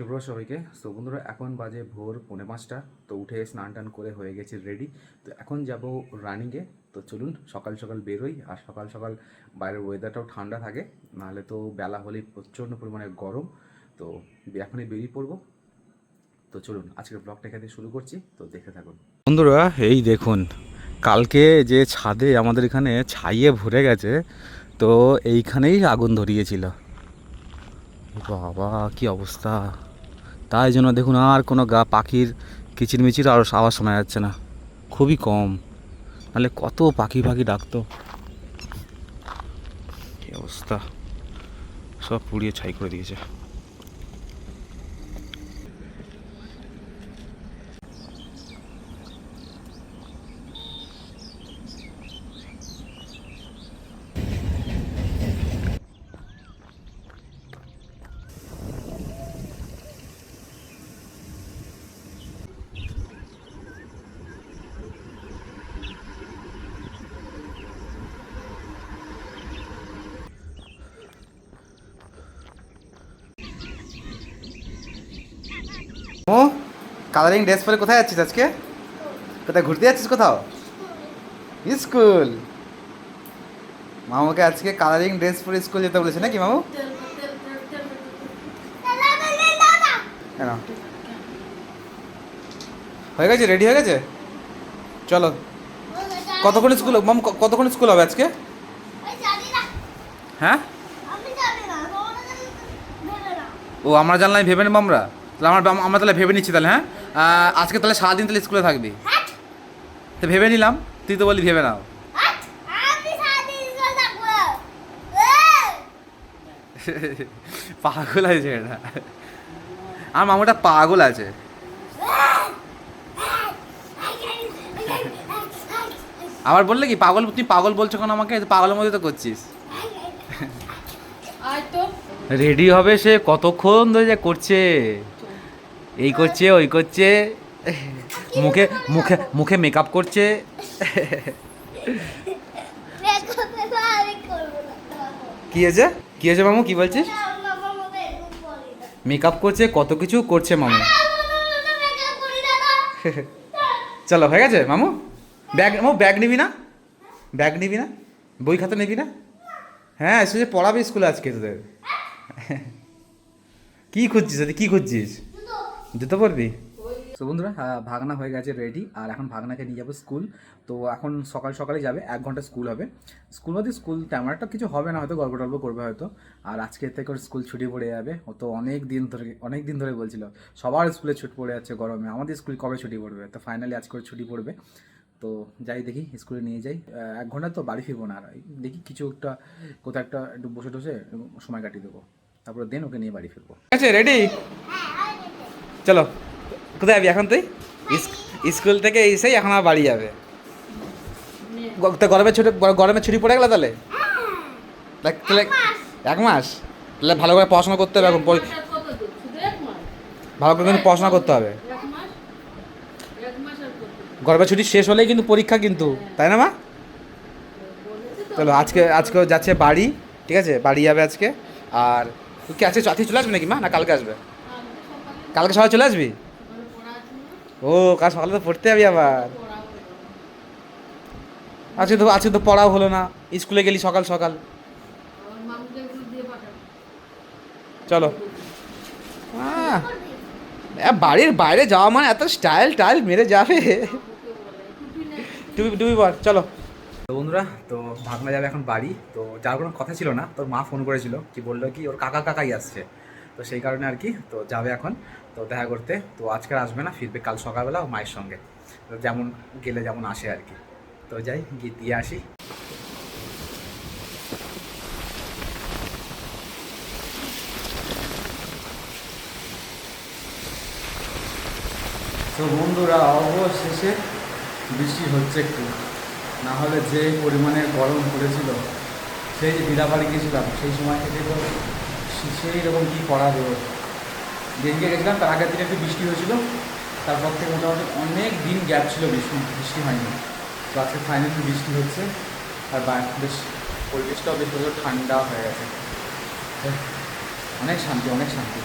শুভ সবাইকে। সো বন্ধুরা, এখন বাজে ভোর 4:45। তো উঠে স্নান টান করে হয়ে গেছি রেডি। তো এখন যাব রানিংয়ে। তো চলুন সকাল সকাল বেরোই। আর সকাল সকাল বাইরের ওয়েদারটাও ঠান্ডা থাকে, নাহলে তো বেলা হলেই প্রচণ্ড পরিমাণে গরম। তো এখনই বেরিয়ে পড়বো। তো চলুন আজকের ব্লগটা এখানে শুরু করছি, তো দেখে থাকুন বন্ধুরা। এই দেখুন, কালকে যে ছাদে আমাদের এখানে ছাইয়ে ভরে গেছে, তো এইখানেই আগুন ধরিয়েছিল। বাবা কি অবস্থা! তাই জন্য দেখুন আর কোনো পাখির কিচিরমিচির আর আওয়াজ শোনা যাচ্ছে না, খুবই কম। নাহলে কত পাখি পাখি ডাকতো। কি অবস্থা, সব পুড়িয়ে ছাই করে দিয়েছে। ও, কালারিং ড্রেস পরে কোথায় যাচ্ছিস আজকে? কোথায় ঘুরতে যাচ্ছিস? কোথাও স্কুল? মামুকে আজকে কালারিং ড্রেস পরে স্কুল যেতে বলেছে নাকি মামু? কেন, হয়ে গেছে? রেডি হয়ে গেছে? চলো। কতক্ষণ স্কুল মাম, কতক্ষণ স্কুল হবে আজকে? হ্যাঁ, ও আমরা জানলাম, ভেবে নেবো আমরা। তাহলে আমরা তাহলে ভেবে নিচ্ছি তাহলে। হ্যাঁ, আজকে তাহলে সারাদিন তাহলে স্কুলে থাকবি। তো ভেবে নিলাম, তুই তো বলি ভেবে নাও। পাগল আছে এটা, আমার মামুটা পাগল আছে। আবার বললে কি পাগল? তুই পাগল বলছো কেন আমাকে? পাগলের মধ্যে তো করছিস। রেডি হবে সে কতক্ষণ ধরে যে করছে, এই করছে ওই করছে, মুখে মুখে মুখে মেকআপ করছে। কি হয়েছে? কি হয়েছে মামু? কি বলছিস? মেকআপ করছে, কত কিছু করছে মামু। চলো, হয়ে গেছে মামু। ব্যাগ নিবি না? ব্যাগ নিবি না? বই খাতা নিবি না? হ্যাঁ, এসে পড়াবে স্কুলে আজকে তোদের। কি খুঁজছিস? কি খুঁজছিস? জুতো পরবি? তো বন্ধুরা, ভাগনা হয়ে গেছে রেডি, আর এখন ভাগনাকে নিয়ে যাবো স্কুল। তো এখন সকাল সকালে যাবে, 1 ঘন্টা স্কুল হবে। স্কুল মধ্যে স্কুল তেমন একটা কিছু হবে না, হয়তো গল্প টল্প করবে হয়তো। আর আজকে থেকে ওর স্কুল ছুটি পড়ে যাবে। ও তো অনেক দিন ধরে বলছিল সবার স্কুলে ছুটি পড়ে যাচ্ছে গরমে, আমাদের স্কুল কবে ছুটি পড়বে। তো ফাইনালি আজকে ওর ছুটি পড়বে। তো যাই দেখি, স্কুলে নিয়ে যাই। 1 ঘন্টা তো বাড়ি ফিরবো না, আর দেখি কিছু একটা কোথাও একটা একটু বসে টসে সময় কাটিয়ে দেবো, তারপরে দেন ওকে নিয়ে বাড়ি ফিরবো। ঠিক আছে, রেডি? চলো। কোথায় যাবি এখন তুই? স্কুল থেকে এসেই এখন আর বাড়ি যাবে? তো গরমের ছুটি পড়ে গেল তাহলে? তাহলে 1 মাস? তাহলে ভালো করে পড়াশোনা করতে হবে এখন। ভালো করে কিন্তু পড়াশোনা করতে হবে। গরমের ছুটি শেষ হলেই কিন্তু পরীক্ষা কিন্তু, তাই না মা? চলো, আজকে যাচ্ছে বাড়ি। ঠিক আছে, বাড়ি যাবে আজকে। আর কি আজকে চলে আসবে নাকি মা, না কালকে আসবে? কালকে সবাই চলে আসবি? ও, কাল সকালে তো পড়তে যাবি আবার। আজকে তো পড়াও হলো না, স্কুলে গেলি সকাল সকাল। চলো। বাড়ির বাইরে যাওয়া মানে এত স্টাইল মেরে যাবে। টুপি পর, চলো। তো বন্ধুরা, তো ভাগনা যাবে এখন বাড়ি। তো যার কোনো কথা ছিল না, তোর মা ফোন করেছিল, কি বললো কি ওর কাকাই আসছে। তো সেই কারণে আর কি তো যাবে এখন তো দেখা করতে। তো আজকে আসবে না, ফিরবে কাল সকালবেলা ও মায়ের সঙ্গে। তো যেমন গেলে যেমন আসে আর কি। তো যাই গিয়ে দিয়ে আসি। তো বন্ধুরা, অবশেষে বৃষ্টি হচ্ছে একটু, না হলে যে পরিমাণে গরম পড়েছিল, সেই যে দিদাবাড়ি গিয়েছিলাম সেই সময় থেকে তো সেই রকম কী করা রোদ। যেদিকে গেছিলাম তার আগের দিনে একটু বৃষ্টি হয়েছিল, তারপর থেকে মোটামুটি অনেক দিন গ্যাপ ছিল, বৃষ্টি হয়নি। তো আজকে ফাইনালি বৃষ্টি হচ্ছে, আর বেশ পরিবেশটাও বেশ ঠান্ডা হয়ে গেছে। অনেক শান্তি, অনেক শান্তি।